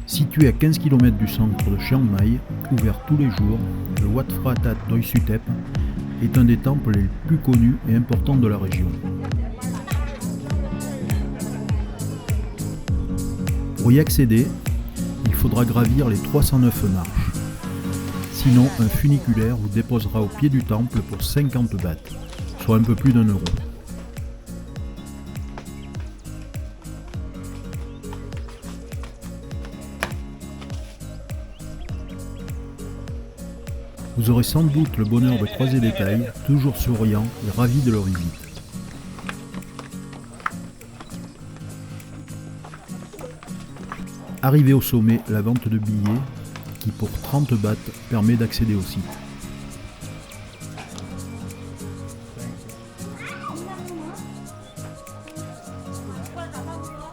Situé à 15 km du centre de Chiang Mai, ouvert tous les jours, le Wat Phra That Doi Suthep est un des temples les plus connus et importants de la région. Pour y accéder, il faudra gravir les 309 marches. Sinon, un funiculaire vous déposera au pied du temple pour 50 bahts, soit un peu plus d'1 euro. Vous aurez sans doute le bonheur de croiser des Thaïs, toujours souriants et ravis de leur visite. Arrivé au sommet, la vente de billets, qui pour 30 bahts permet d'accéder au site.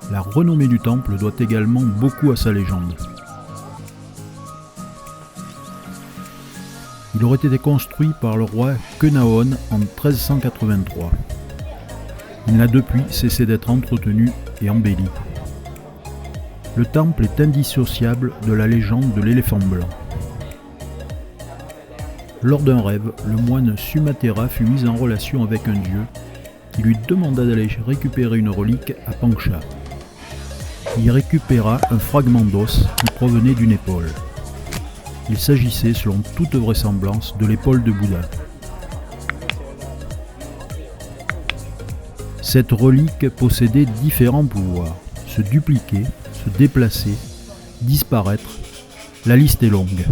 La renommée du temple doit également beaucoup à sa légende. Il aurait été construit par le roi Kenaon en 1383. Il n'a depuis cessé d'être entretenu et embelli. Le temple est indissociable de la légende de l'éléphant blanc. Lors d'un rêve, le moine Sumatera fut mis en relation avec un dieu qui lui demanda d'aller récupérer une relique à Pangsha. Il y récupéra un fragment d'os qui provenait d'une épaule. Il s'agissait, selon toute vraisemblance, de l'épaule de Bouddha. Cette relique possédait différents pouvoirs: se dupliquer, se déplacer, disparaître. La liste est longue.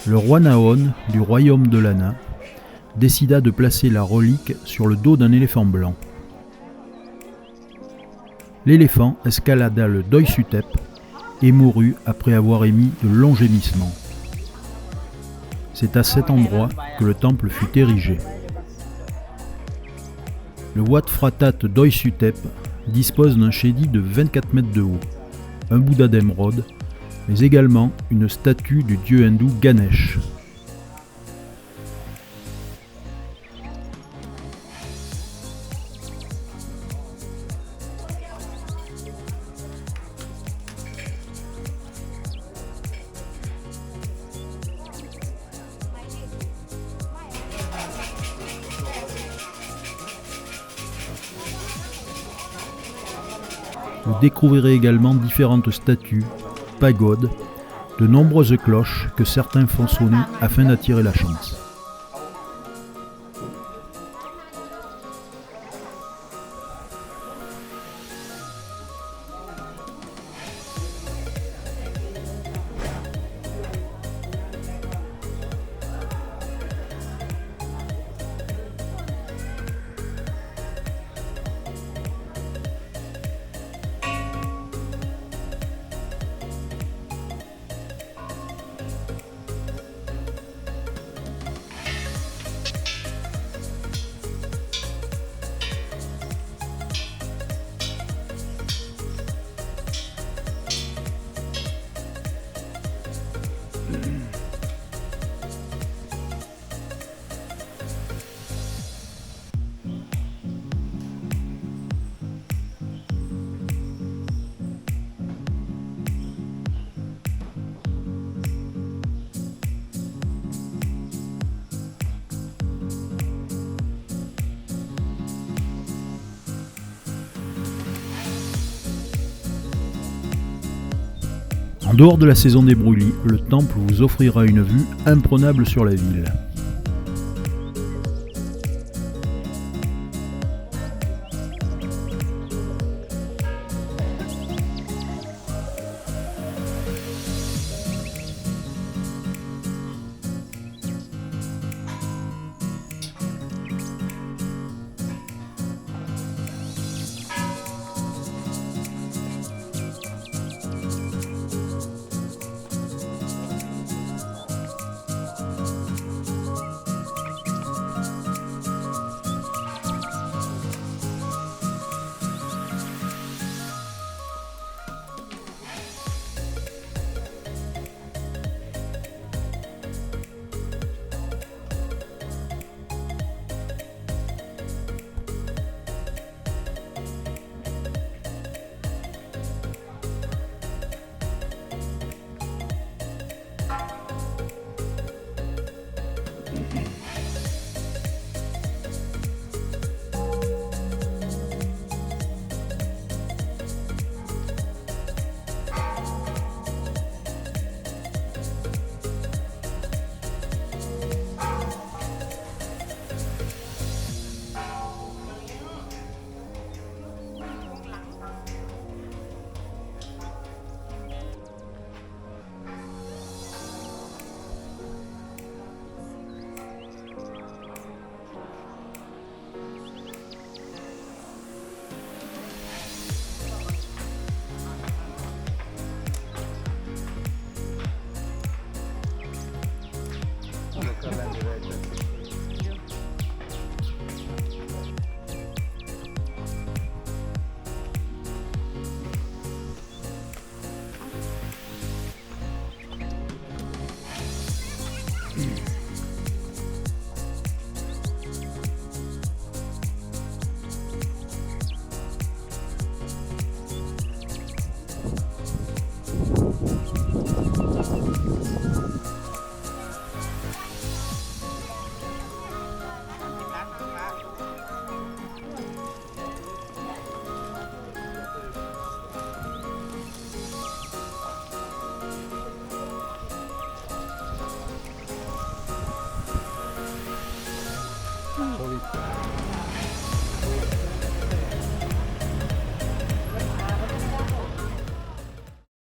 Le roi Naon, du royaume de Lana, décida de placer la relique sur le dos d'un éléphant blanc. L'éléphant escalada le Doi Suthep et mourut après avoir émis de longs gémissements. C'est à cet endroit que le temple fut érigé. Le Wat Phra That Doi Suthep dispose d'un chédi de 24 mètres de haut, un Bouddha d'émeraude, mais également une statue du dieu hindou Ganesh. Vous découvrirez également différentes statues, pagodes, de nombreuses cloches que certains font sonner afin d'attirer la chance. En dehors de la saison des brûlis, le temple vous offrira une vue imprenable sur la ville.